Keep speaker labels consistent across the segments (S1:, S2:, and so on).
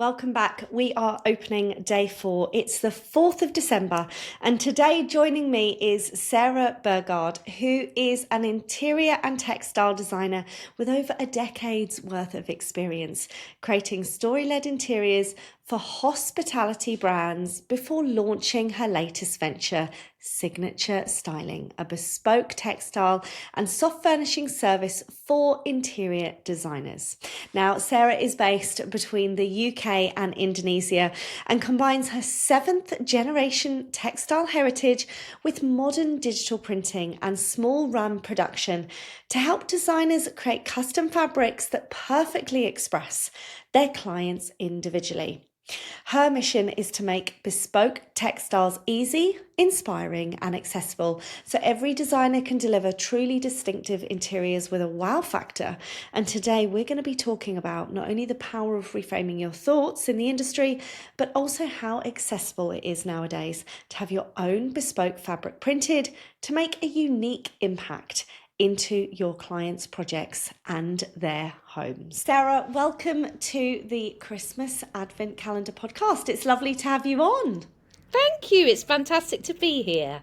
S1: Welcome back. We are opening day 4. It's the 4th of December, and today joining me is Sarah Burghard, who is an interior and textile designer with over a decade's worth of experience creating story-led interiors for hospitality brands before launching her latest venture, Signature Styling, a bespoke textile and soft furnishing service for interior designers. Now, Sarah is based between the UK and Indonesia and combines her 7th generation textile heritage with modern digital printing and small run production to help designers create custom fabrics that perfectly express their clients individually. Her mission is to make bespoke textiles easy, inspiring, and accessible so every designer can deliver truly distinctive interiors with a wow factor. And today we're going to be talking about not only the power of reframing your thoughts in the industry, but also how accessible it is nowadays to have your own bespoke fabric printed to make a unique impact into your clients' projects and their homes. Sarah, welcome to the Christmas Advent Calendar podcast. It's lovely to have you on.
S2: Thank you. It's fantastic to be here.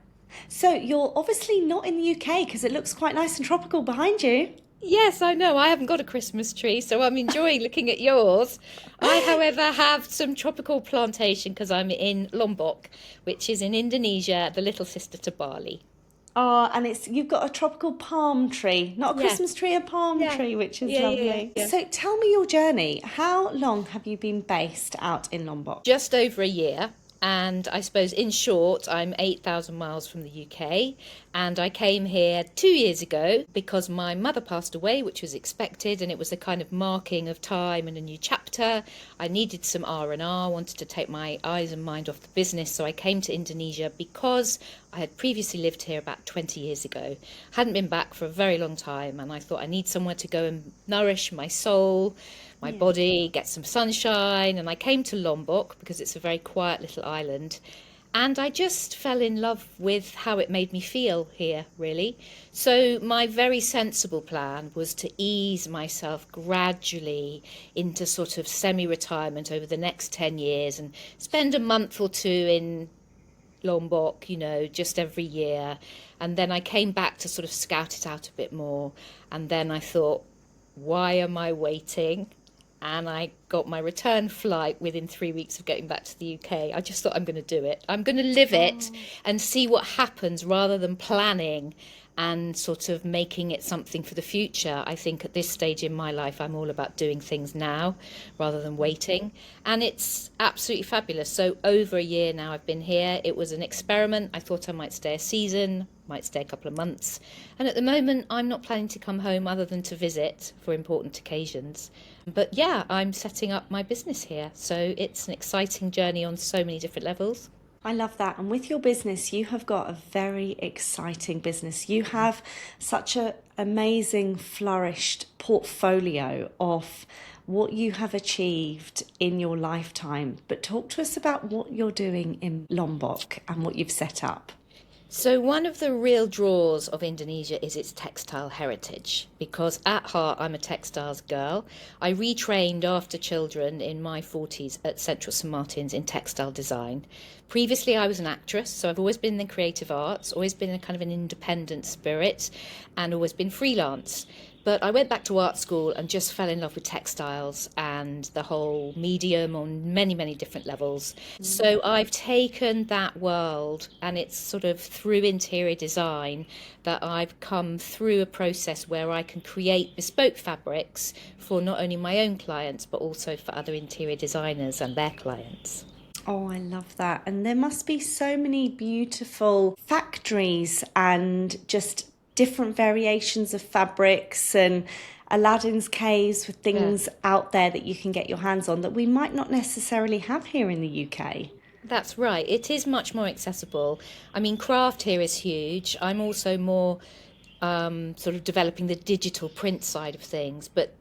S1: So you're obviously not in the UK because it looks quite nice and tropical behind you.
S2: Yes, I know. I haven't got a Christmas tree, so I'm enjoying looking at yours. I, however, have some tropical plantation because I'm in Lombok, which is in Indonesia, the little sister to Bali.
S1: Oh, and you've got a tropical palm tree, not a Christmas tree, a palm tree, which is lovely.
S2: Yeah.
S1: So tell me your journey. How long have you been based out in Lombok?
S2: Just over a year. And I suppose, in short, I'm 8,000 miles from the UK. And I came here 2 years ago because my mother passed away, which was expected. And it was a kind of marking of time and a new chapter. I needed some R&R, wanted to take my eyes and mind off the business. So I came to Indonesia because I had previously lived here about 20 years ago. Hadn't been back for a very long time. And I thought I need somewhere to go and nourish my soul, my body, get some sunshine. And I came to Lombok because it's a very quiet little island. And I just fell in love with how it made me feel here, really. So my very sensible plan was to ease myself gradually into sort of semi-retirement over the next 10 years and spend a month or two in Lombok, just every year. And then I came back to sort of scout it out a bit more. And then I thought, why am I waiting? And I got my return flight within 3 weeks of getting back to the UK. I just thought, I'm going to do it. I'm going to live it and see what happens rather than planning and sort of making it something for the future. I think at this stage in my life, I'm all about doing things now rather than waiting. And it's absolutely fabulous. So over a year now I've been here. It was an experiment. I thought I might stay a season, might stay a couple of months. And at the moment, I'm not planning to come home other than to visit for important occasions. But yeah, I'm setting up my business here. So it's an exciting journey on so many different levels.
S1: I love that. And with your business, you have got a very exciting business. You have such an amazing, flourished portfolio of what you have achieved in your lifetime. But talk to us about what you're doing in Lombok and what you've set up.
S2: So one of the real draws of Indonesia is its textile heritage, because at heart I'm a textiles girl. I retrained after children in my 40s at Central St Martin's in textile design. Previously I was an actress, so I've always been in the creative arts, always been a kind of an independent spirit, and always been freelance. But I went back to art school and just fell in love with textiles and the whole medium on many, many different levels. So I've taken that world, and it's sort of through interior design that I've come through a process where I can create bespoke fabrics for not only my own clients, but also for other interior designers and their clients.
S1: Oh, I love that. And there must be so many beautiful factories and just different variations of fabrics and Aladdin's caves with things out there that you can get your hands on that we might not necessarily have here in the UK.
S2: That's right. It is much more accessible. I mean, craft here is huge. I'm also more sort of developing the digital print side of things, but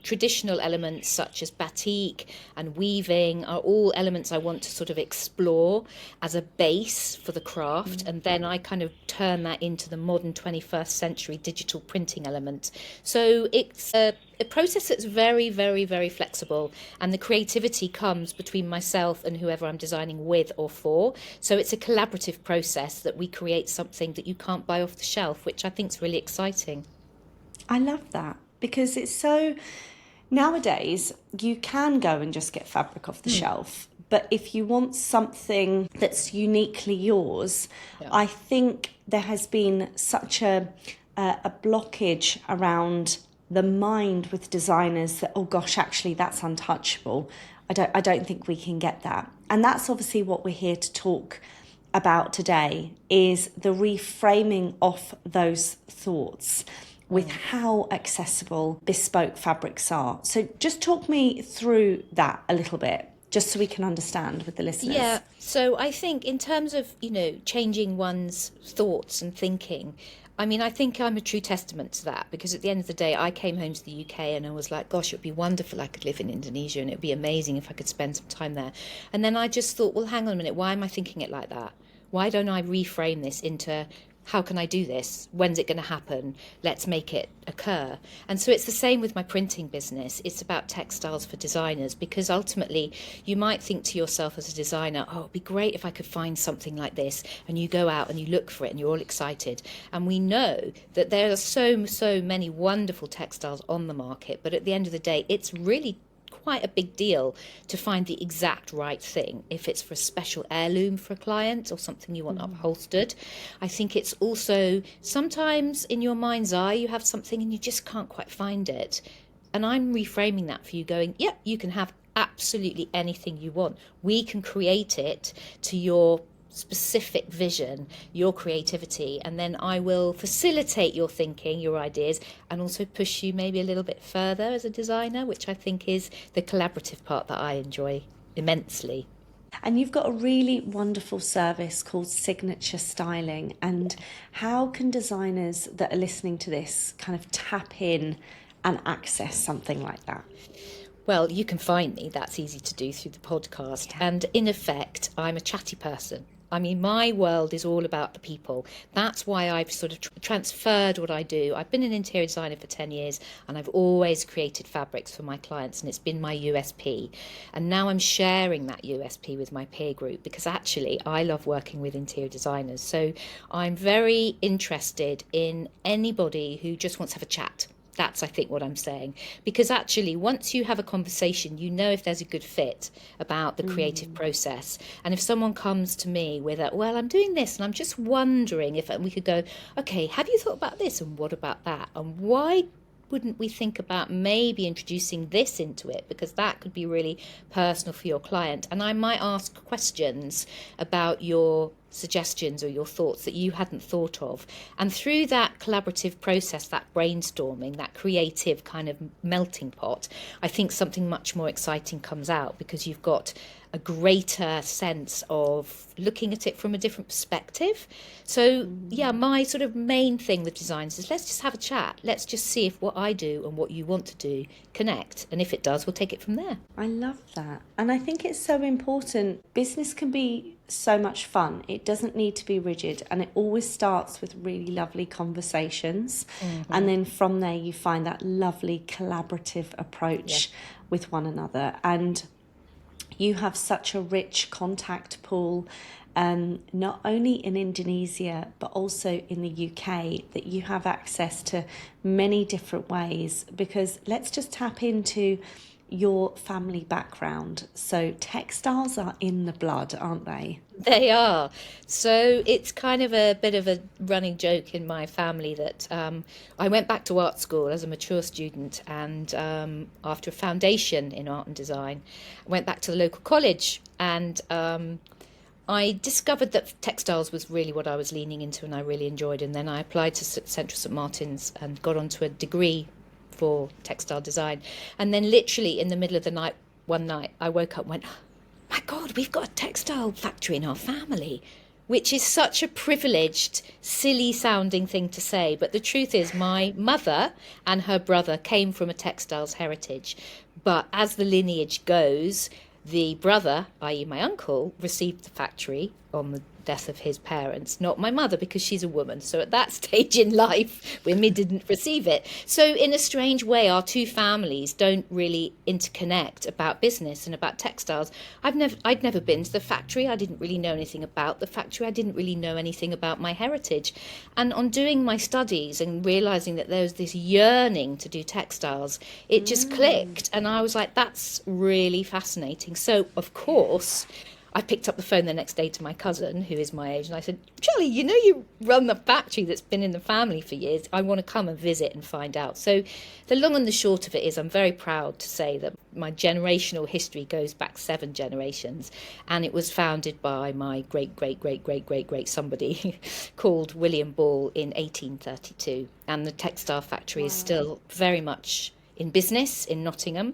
S2: traditional elements such as batik and weaving are all elements I want to sort of explore as a base for the craft. And then I kind of turn that into the modern 21st century digital printing element. So it's a process that's very, very, very flexible, and the creativity comes between myself and whoever I'm designing with or for. So it's a collaborative process that we create something that you can't buy off the shelf, which I think is really exciting.
S1: I love that because it's so nowadays you can go and just get fabric off the shelf, but if you want something that's uniquely yours,
S2: Yeah.
S1: I think there has been such a blockage around the mind with designers that, oh gosh, actually that's untouchable. I don't think we can get that. And that's obviously what we're here to talk about today, is the reframing of those thoughts with how accessible bespoke fabrics are. So just talk me through that a little bit, just so we can understand with the listeners.
S2: Yeah, so I think in terms of, changing one's thoughts and thinking, I mean, I think I'm a true testament to that, because at the end of the day, I came home to the UK and I was like, gosh, it would be wonderful. I could live in Indonesia and it would be amazing if I could spend some time there. And then I just thought, well, hang on a minute, why am I thinking it like that? Why don't I reframe this into, how can I do this? When's it going to happen? Let's make it occur. And so it's the same with my printing business. It's about textiles for designers, because ultimately you might think to yourself as a designer, oh, it'd be great if I could find something like this. And you go out and you look for it and you're all excited. And we know that there are so many wonderful textiles on the market. But at the end of the day, it's really quite a big deal to find the exact right thing. If it's for a special heirloom for a client or something you want upholstered, I think it's also sometimes in your mind's eye you have something and you just can't quite find it. And I'm reframing that for you, going, yeah, you can have absolutely anything you want. We can create it to your specific vision, your creativity, and then I will facilitate your thinking, your ideas, and also push you maybe a little bit further as a designer, which I think is the collaborative part that I enjoy immensely.
S1: And you've got a really wonderful service called Signature Styling. And how can designers that are listening to this kind of tap in and access something like that?
S2: Well, you can find me. That's easy to do through the podcast.
S1: Yeah.
S2: And in effect, I'm a chatty person. I mean, my world is all about the people. That's why I've sort of transferred what I do. I've been an interior designer for 10 years and I've always created fabrics for my clients, and it's been my USP. And now I'm sharing that USP with my peer group, because actually I love working with interior designers. So I'm very interested in anybody who just wants to have a chat. That's, I think, what I'm saying. Because actually, once you have a conversation, you know if there's a good fit about the creative process. And if someone comes to me with a, well, I'm doing this and I'm just wondering if we could go, okay, have you thought about this? And what about that? And why wouldn't we think about maybe introducing this into it? Because that could be really personal for your client. And I might ask questions about your suggestions or your thoughts that you hadn't thought of. And through that collaborative process, that brainstorming, that creative kind of melting pot, I think something much more exciting comes out, because you've got a greater sense of looking at it from a different perspective. So yeah, my sort of main thing with designs is, let's just have a chat. Let's just see if what I do and what you want to do connect. And if it does, we'll take it from there.
S1: I love that. And I think it's so important. Business can be so much fun. It doesn't need to be rigid. And it always starts with really lovely conversations. And then from there, you find that lovely collaborative approach with one another. And you have such a rich contact pool, not only in Indonesia, but also in the UK, that you have access to many different ways. Because let's just tap into your family background. So textiles are in the blood, aren't they?
S2: They are. So it's kind of a bit of a running joke in my family that I went back to art school as a mature student, and after a foundation in art and design, I went back to the local college, and I discovered that textiles was really what I was leaning into and I really enjoyed. And then I applied to Central St Martin's and got onto a degree for textile design. And then literally in the middle of the night, one night, I woke up and went, my God, we've got a textile factory in our family, which is such a privileged, silly sounding thing to say. But the truth is, my mother and her brother came from a textiles heritage. But as the lineage goes, the brother, i.e. my uncle, received the factory on the death of his parents, not my mother, because she's a woman. So at that stage in life, women didn't receive it. So in a strange way, our two families don't really interconnect about business and about textiles. I'd never been to the factory. I didn't really know anything about the factory. I didn't really know anything about my heritage. And on doing my studies and realizing that there was this yearning to do textiles, it just clicked. And I was like, that's really fascinating. So, of course, I picked up the phone the next day to my cousin, who is my age, and I said, Charlie, you know you run the factory that's been in the family for years. I want to come and visit and find out. So the long and the short of it is I'm very proud to say that my generational history goes back 7 generations, and it was founded by my great somebody called William Ball in 1832. And the textile factory is still very much in business in Nottingham.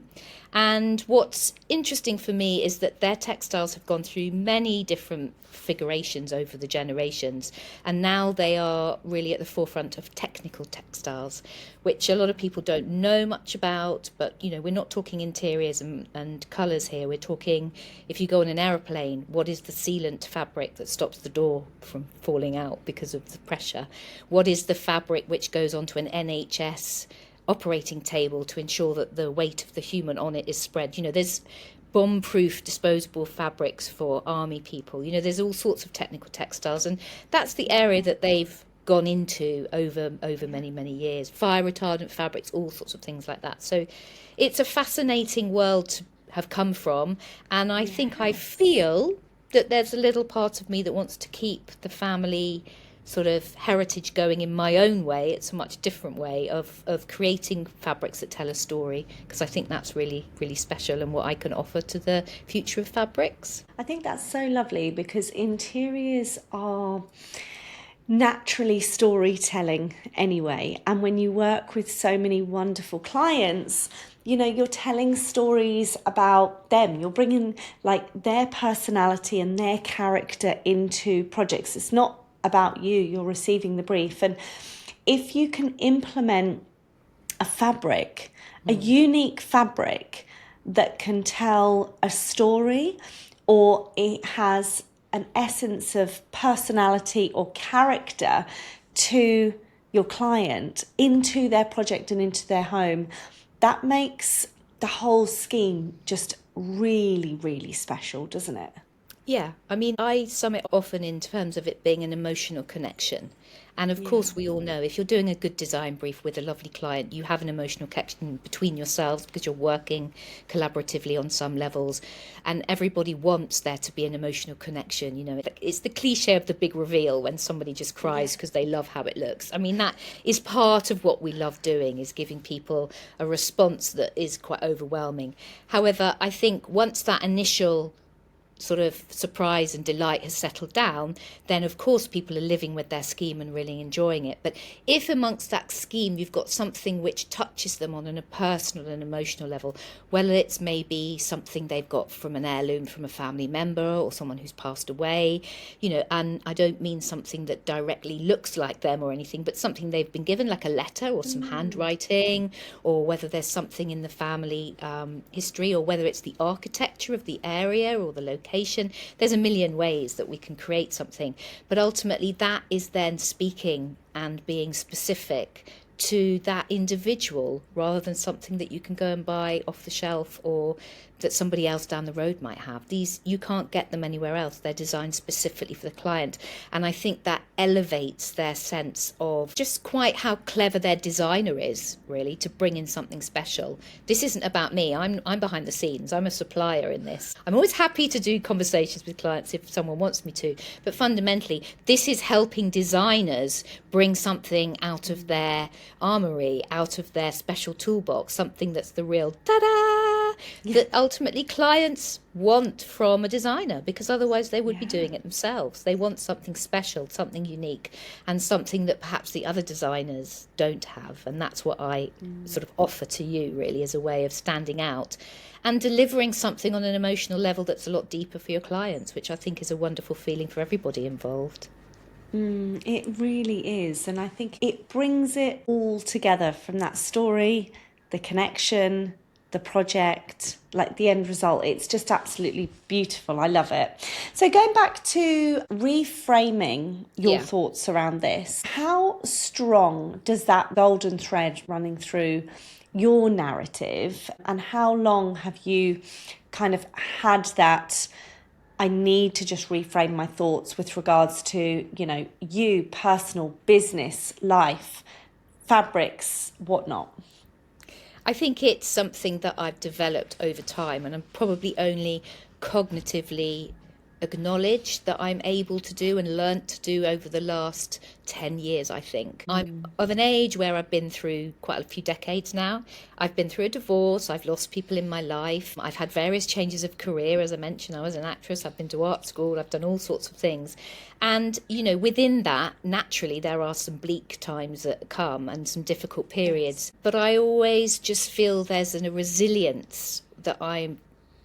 S2: And what's interesting for me is that their textiles have gone through many different figurations over the generations, and now they are really at the forefront of technical textiles, which a lot of people don't know much about. But you know, we're not talking interiors and colours here. We're talking, if you go on an aeroplane, what is the sealant fabric that stops the door from falling out because of the pressure? What is the fabric which goes onto an NHS operating table to ensure that the weight of the human on it is spread? You know, there's bomb-proof disposable fabrics for army people. You know, there's all sorts of technical textiles, and that's the area that they've gone into over many years. Fire retardant fabrics, all sorts of things like that. So it's a fascinating world to have come from, and I think I feel that there's a little part of me that wants to keep the family sort of heritage going in my own way. It's a much different way of creating fabrics that tell a story, because I think that's really special and what I can offer to the future of fabrics.
S1: I think that's so lovely, because interiors are naturally storytelling anyway, and when you work with so many wonderful clients, you know, you're telling stories about them. You're bringing like their personality and their character into projects. It's not about you. You're receiving the brief, and if you can implement a fabric, a unique fabric that can tell a story, or it has an essence of personality or character to your client into their project and into their home, that makes the whole scheme just really special, doesn't it?
S2: Yeah, I mean, I sum it often in terms of it being an emotional connection. And of course, we all know if you're doing a good design brief with a lovely client, you have an emotional connection between yourselves because you're working collaboratively on some levels. And everybody wants there to be an emotional connection. You know, it's the cliche of the big reveal when somebody just cries because they love how it looks. I mean, that is part of what we love doing, is giving people a response that is quite overwhelming. However, I think once that initial sort of surprise and delight has settled down, then of course people are living with their scheme and really enjoying it. But if amongst that scheme you've got something which touches them on a personal and emotional level, whether it's maybe something they've got from an heirloom from a family member or someone who's passed away, you know, and I don't mean something that directly looks like them or anything, but something they've been given, like a letter or some handwriting, or whether there's something in the family history, or whether it's the architecture of the area or the location. There's a million ways that we can create something, but ultimately that is then speaking and being specific to that individual, rather than something that you can go and buy off the shelf or that somebody else down the road might have. These, you can't get them anywhere else. They're designed specifically for the client. And I think that elevates their sense of just quite how clever their designer is, really, to bring in something special. This isn't about me. I'm behind the scenes. I'm a supplier in this. I'm always happy to do conversations with clients if someone wants me to. But fundamentally, this is helping designers bring something out of their armory, out of their special toolbox, something that's the real ta-da, that ultimately clients want from a designer, because otherwise they would be doing it themselves. They want something special, something unique, and something that perhaps the other designers don't have. And that's what I sort of offer to you, really, as a way of standing out and delivering something on an emotional level that's a lot deeper for your clients, which I think is a wonderful feeling for everybody involved.
S1: It really is. And I think it brings it all together, from that story, the connection, the project, like the end result. It's just absolutely beautiful. I love it. So going back to reframing your thoughts around this, how strong does that golden thread running through your narrative, and how long have you kind of had that I need to just reframe my thoughts with regards to, you, personal, business, life, fabrics, whatnot?
S2: I think it's something that I've developed over time, and I'm probably only cognitively acknowledged that I'm able to do and learnt to do over the last 10 years, I think. I'm of an age where I've been through quite a few decades now. I've been through a divorce, I've lost people in my life, I've had various changes of career. As I mentioned, I was an actress, I've been to art school, I've done all sorts of things. And, within that, naturally, there are some bleak times that come and some difficult periods. But I always just feel there's a resilience that I'm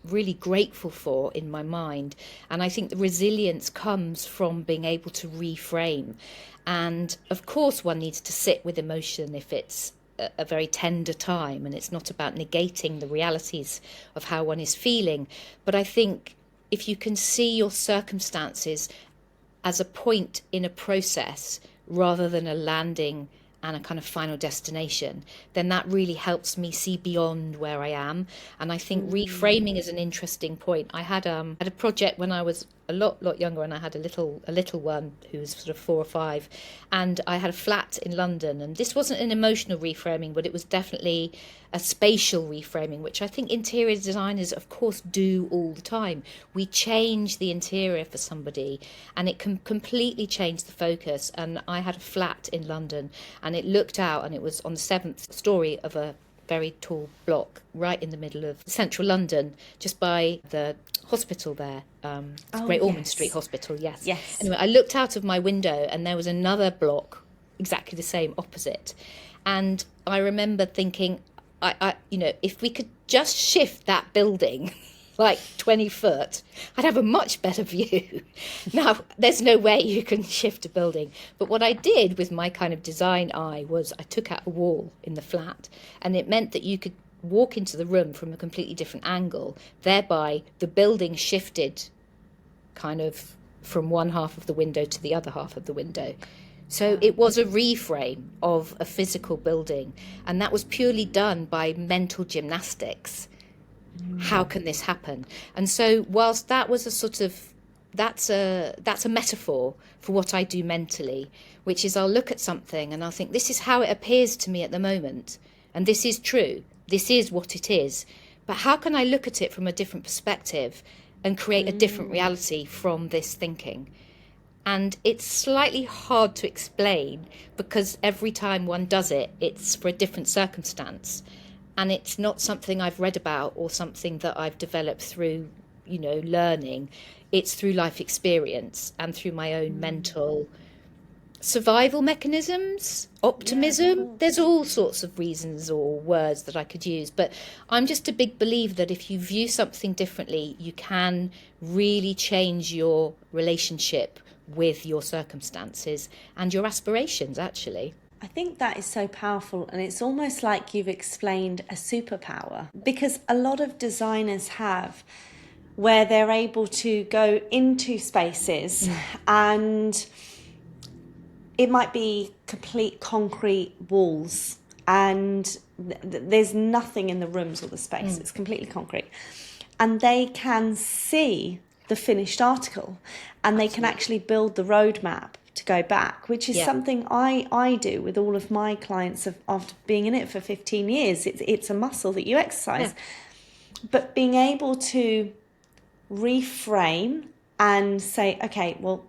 S2: really grateful for in my mind. And I think the resilience comes from being able to reframe. And of course, one needs to sit with emotion if it's a very tender time, and it's not about negating the realities of how one is feeling. But I think if you can see your circumstances as a point in a process rather than a landing and a kind of final destination, then that really helps me see beyond where I am. And I think reframing is an interesting point. I had a project when I was a lot younger, and I had a little one who was sort of 4 or 5, and I had a flat in London, and this wasn't an emotional reframing, but it was definitely a spatial reframing, which I think interior designers of course do all the time. We change the interior for somebody and it can completely change the focus. And I had a flat in London, and it looked out, and it was on the 7th story of a very tall block right in the middle of central London, just by the hospital there, Great Ormond Street Hospital. Yes. Anyway, I looked out of my window and there was another block exactly the same opposite, and I remember thinking, I if we could just shift that building like 20 foot, I'd have a much better view. Now, there's no way you can shift a building. But what I did with my kind of design eye was I took out a wall in the flat, and it meant that you could walk into the room from a completely different angle. Thereby, the building shifted kind of from one half of the window to the other half of the window. So it was a reframe of a physical building, and that was purely done by mental gymnastics. How can this happen? And so whilst that was a sort of, that's a metaphor for what I do mentally, which is I'll look at something and I'll think, this is how it appears to me at the moment, and this is true, this is what it is, but how can I look at it from a different perspective and create a different reality from this thinking? And it's slightly hard to explain, because every time one does it, it's for a different circumstance. And it's not something I've read about or something that I've developed through, learning. It's through life experience and through my own mental survival mechanisms, optimism. There's all sorts of reasons or words that I could use. But I'm just a big believer that if you view something differently, you can really change your relationship with your circumstances and your aspirations, actually.
S1: I think that is so powerful, and it's almost like you've explained a superpower, because a lot of designers have, where they're able to go into spaces and it might be complete concrete walls and there's nothing in the rooms or the space, it's completely concrete, and they can see the finished article, and they can actually build the roadmap to go back, which is something I do with all of my clients after being in it for 15 years. It's a muscle that you exercise. But being able to reframe and say, okay, well,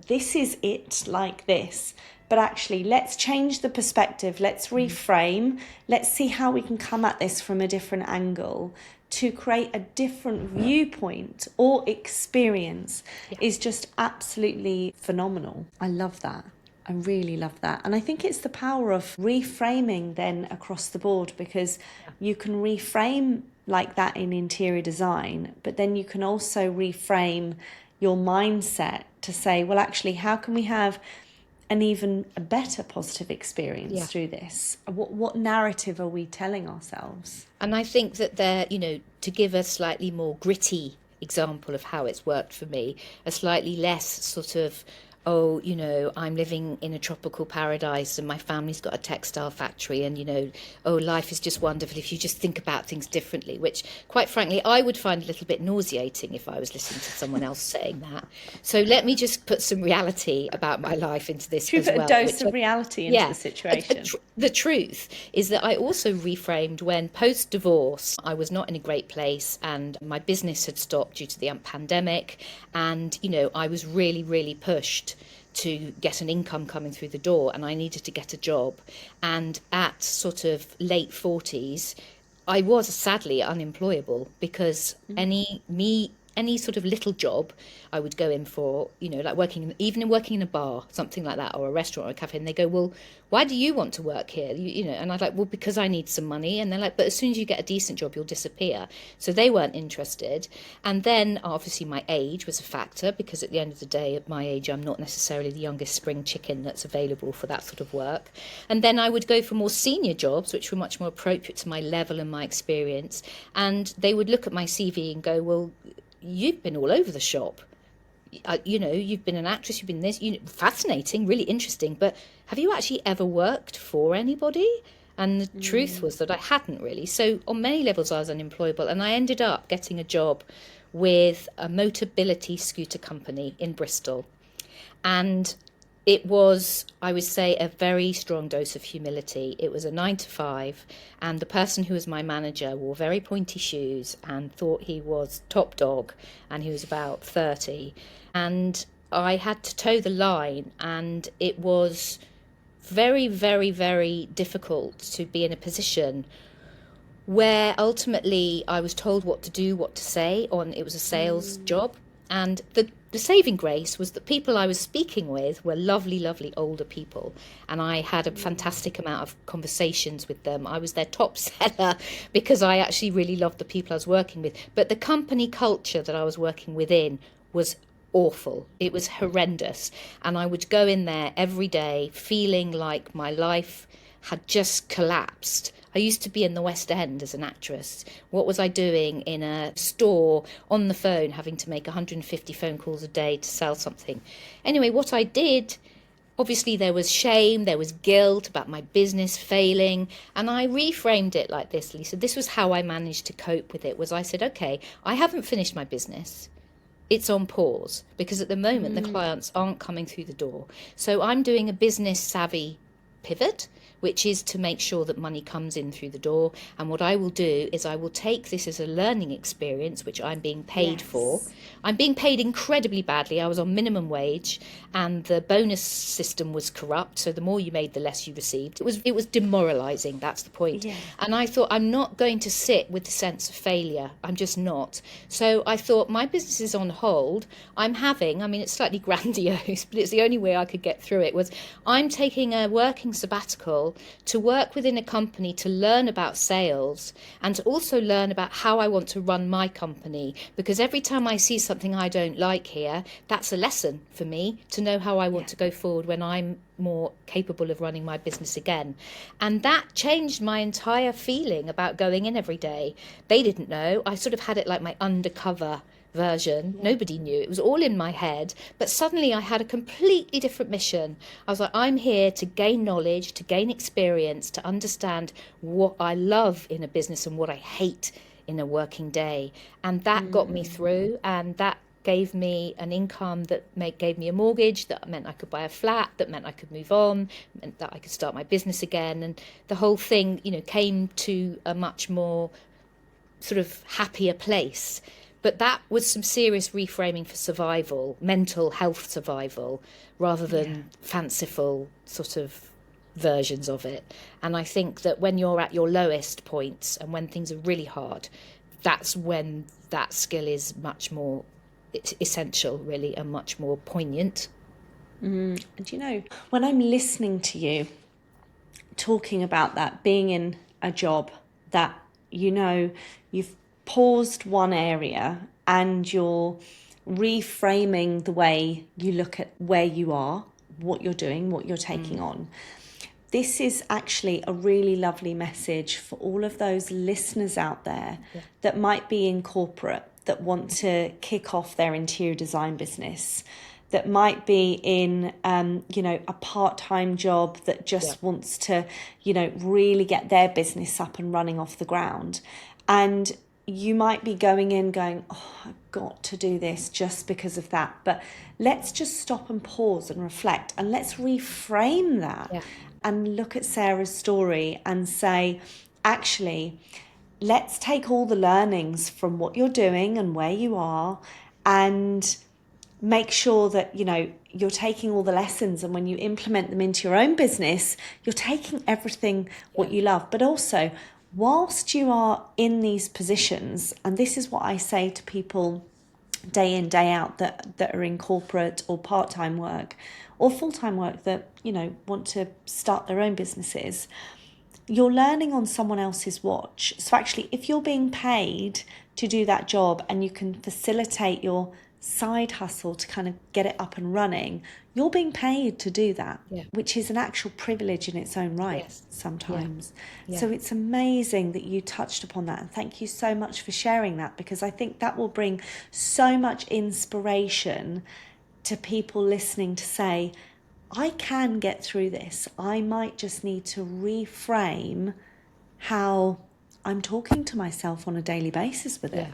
S1: this is it like this, but actually let's change the perspective, let's reframe, let's see how we can come at this from a different angle to create a different viewpoint or experience is just absolutely phenomenal. I love that. I really love that. And I think it's the power of reframing then across the board, because you can reframe like that in interior design, but then you can also reframe your mindset to say, well, actually, how can we have an even a better positive experience
S2: Yeah.
S1: through this? What narrative are we telling ourselves?
S2: And I think that to give a slightly more gritty example of how it's worked for me, a slightly less sort of, oh, I'm living in a tropical paradise and my family's got a textile factory and, oh, life is just wonderful if you just think about things differently, which, quite frankly, I would find a little bit nauseating if I was listening to someone else saying that. So let me just put some reality about my life into this
S1: Should
S2: as
S1: we put
S2: well.
S1: a dose of reality into the situation?
S2: The truth is that I also reframed when post-divorce, I was not in a great place and my business had stopped due to the pandemic. And, I was really, really pushed to get an income coming through the door and I needed to get a job. And at sort of late 40s, I was sadly unemployable because any sort of little job I would go in for, like working in a bar, something like that, or a restaurant or a cafe, and they go, well, why do you want to work here? And I'd like, well, because I need some money. And they're like, but as soon as you get a decent job, you'll disappear. So they weren't interested. And then obviously my age was a factor because at the end of the day, at my age, I'm not necessarily the youngest spring chicken that's available for that sort of work. And then I would go for more senior jobs, which were much more appropriate to my level and my experience. And they would look at my CV and go, well, you've been all over the shop. You've been an actress, you've been this, fascinating, really interesting, but have you actually ever worked for anybody? And the truth was that I hadn't really. So on many levels I was unemployable, and I ended up getting a job with a Motability scooter company in Bristol. And it was, I would say, a very strong dose of humility. It was a 9 to 5, and the person who was my manager wore very pointy shoes and thought he was top dog, and he was about 30. And I had to toe the line, and it was very, very, very difficult to be in a position where ultimately I was told what to do, what to say. It was a sales job. And the saving grace was that people I was speaking with were lovely, lovely older people. And I had a fantastic amount of conversations with them. I was their top seller because I actually really loved the people I was working with. But the company culture that I was working within was awful. It was horrendous. And I would go in there every day feeling like my life had just collapsed. I used to be in the West End as an actress. What was I doing in a store on the phone, having to make 150 phone calls a day to sell something? Anyway, what I did, obviously there was shame, there was guilt about my business failing, and I reframed it like this, Lisa. This was how I managed to cope with it, was I said, okay, I haven't finished my business. It's on pause because at the moment the clients aren't coming through the door. So I'm doing a business savvy pivot, which is to make sure that money comes in through the door. And what I will do is I will take this as a learning experience, which I'm being paid for. I'm being paid incredibly badly. I was on minimum wage and the bonus system was corrupt. So the more you made, the less you received. It was demoralizing. That's the point. Yeah. And I thought, I'm not going to sit with the sense of failure. I'm just not. So I thought, my business is on hold. It's slightly grandiose, but it's the only way I could get through it, was I'm taking a working sabbatical to work within a company to learn about sales and to also learn about how I want to run my company, because every time I see something I don't like here, that's a lesson for me to know how I want to go forward when I'm more capable of running my business again. And that changed my entire feeling about going in every day. They didn't know. I sort of had it like my undercover version. Nobody knew. It was all in my head. But suddenly I had a completely different mission. I was like, I'm here to gain knowledge, to gain experience, to understand what I love in a business and what I hate in a working day. And that got me through, and that gave me an income that gave me a mortgage, that meant I could buy a flat, that meant I could move on, meant that I could start my business again. And the whole thing, came to a much more sort of happier place. But that was some serious reframing for survival, mental health survival, rather than fanciful sort of versions of it. And I think that when you're at your lowest points and when things are really hard, that's when that skill is much more essential, really, and much more poignant.
S1: And when I'm listening to you talking about that, being in a job that, you've paused one area and you're reframing the way you look at where you are, what you're doing, what you're taking on. This is actually a really lovely message for all of those listeners out there that might be in corporate, that want to kick off their interior design business, that might be in, a part-time job that just wants to, really get their business up and running off the ground. And you might be going in going, oh, I've got to do this just because of that. But let's just stop and pause and reflect, and let's reframe that and look at Sarah's story and say, actually, let's take all the learnings from what you're doing and where you are, and make sure that, you're taking all the lessons, and when you implement them into your own business, you're taking everything what you love. But also, whilst you are in these positions, and this is what I say to people day in, day out that are in corporate or part-time work or full-time work that, want to start their own businesses, you're learning on someone else's watch. So actually, if you're being paid to do that job and you can facilitate your side hustle to kind of get it up and running, you're being paid to do that, which is an actual privilege in its own right sometimes. So it's amazing that you touched upon that, and thank you so much for sharing that, because I think that will bring so much inspiration to people listening to say, I can get through this. I might just need to reframe how I'm talking to myself on a daily basis with it.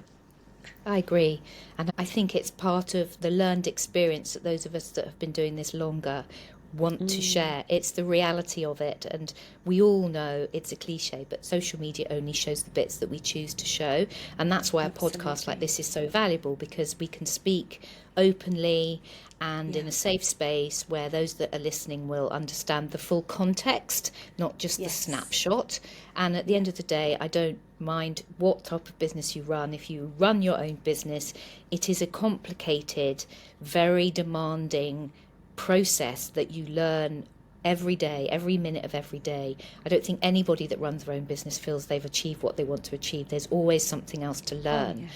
S2: I agree. And I think it's part of the learned experience that those of us that have been doing this longer want to share. It's the reality of it. And we all know it's a cliche, but social media only shows the bits that we choose to show. And that's why a podcast like this is so valuable, because we can speak openly and in a safe space where those that are listening will understand the full context, not just the snapshot. And at the end of the day, I don't mind what type of business you run. If you run your own business, it is a complicated, very demanding process that you learn every day, every minute of every day. I don't think anybody that runs their own business feels they've achieved what they want to achieve. There's always something else to learn.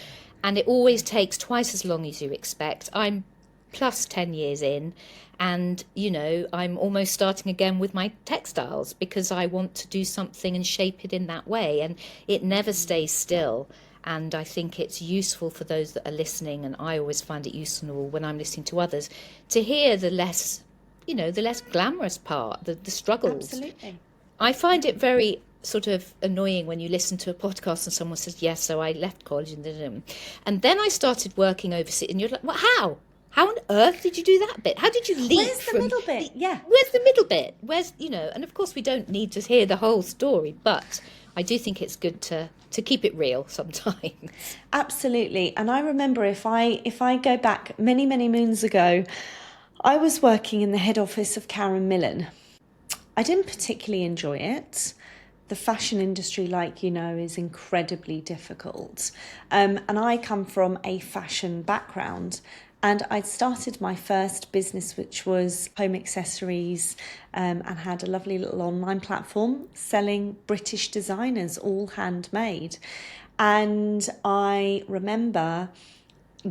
S2: And it always takes twice as long as you expect. I'm plus 10 years in, and I'm almost starting again with my textiles, because I want to do something and shape it in that way, and it never stays still. And I think it's useful for those that are listening, and I always find it useful when I'm listening to others, to hear the less glamorous part, the struggles.
S1: Absolutely.
S2: I find it very sort of annoying when you listen to a podcast and someone says, yes, so I left college and then I started working overseas, and you're like, well, how on earth did you do that bit? How did you leap?
S1: Where's the middle bit?
S2: Where's the middle bit? And of course we don't need to hear the whole story, but I do think it's good to keep it real sometimes.
S1: Absolutely. And I remember, if I go back many, many moons ago, I was working in the head office of Karen Millen. I didn't particularly enjoy it. The fashion industry, is incredibly difficult. And I come from a fashion background. And I'd started my first business, which was home accessories, and had a lovely little online platform selling British designers, all handmade. And I remember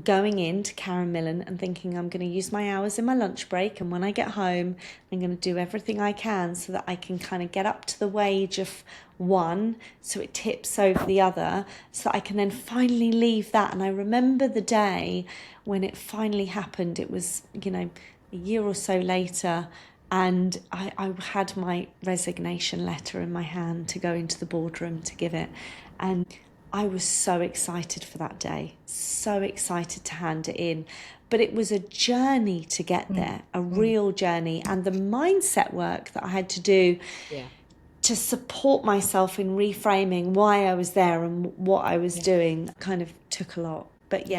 S1: going into Karen Millen and thinking, I'm going to use my hours in my lunch break, and when I get home, I'm going to do everything I can so that I can kind of get up to the wage of one, so it tips over the other, so that I can then finally leave that. And I remember the day when it finally happened. It was, a year or so later, and I had my resignation letter in my hand to go into the boardroom to give it. And I was so excited for that day, so excited to hand it in. But it was a journey to get there, a real journey. And the mindset work that I had to do to support myself in reframing why I was there and what I was doing kind of took a lot. But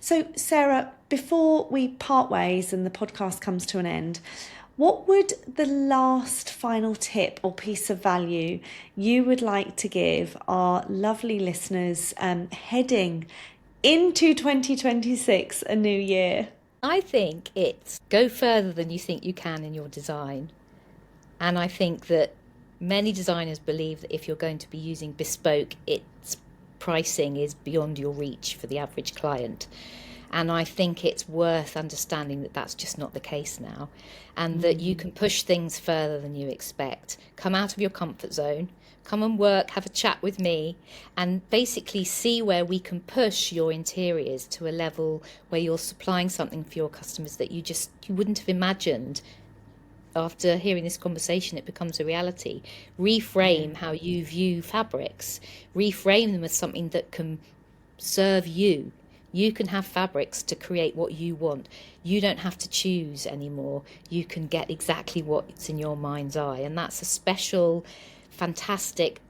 S1: so Sarah, before we part ways and the podcast comes to an end, what would the last final tip or piece of value you would like to give our lovely listeners heading into 2026, a new year?
S2: I think it's go further than you think you can in your design. And I think that many designers believe that if you're going to be using bespoke, its pricing is beyond your reach for the average client. And I think it's worth understanding that that's just not the case now, and that you can push things further than you expect. Come out of your comfort zone, come and work, have a chat with me, and basically see where we can push your interiors to a level where you're supplying something for your customers that you wouldn't have imagined. After hearing this conversation, it becomes a reality. Reframe how you view fabrics, reframe them as something that can serve you. You can have fabrics to create what you want. You don't have to choose anymore. You can get exactly what's in your mind's eye. And that's a special, fantastic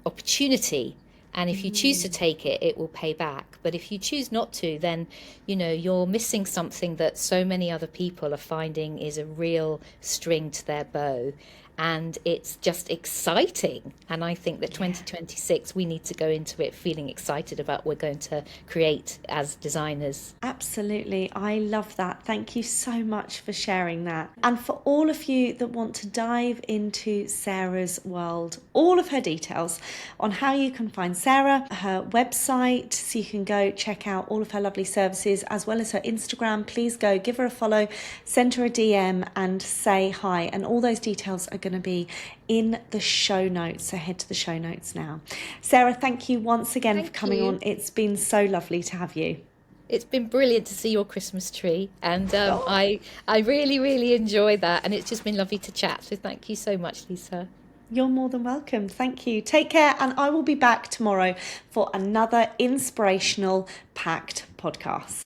S2: opportunity. And if you choose to take it, it will pay back. But if you choose not to, then, you're missing something that so many other people are finding is a real string to their bow. And it's just exciting. And I think that 2026, we need to go into it feeling excited about what we're going to create as designers.
S1: Absolutely. I love that. Thank you so much for sharing that. And for all of you that want to dive into Sarah's world, all of her details on how you can find Sarah, her website, so you can go check out all of her lovely services, as well as her Instagram, please go give her a follow, send her a DM and say hi. And all those details are going to be in the show notes. So head to the show notes now. Sarah, thank you once again for coming on. It's been so lovely to have you.
S2: It's been brilliant to see your Christmas tree, and I really, really enjoy that, and it's just been lovely to chat. So thank you so much, Lisa.
S1: You're more than welcome. Thank you. Take care, and I will be back tomorrow for another inspirational packed podcast.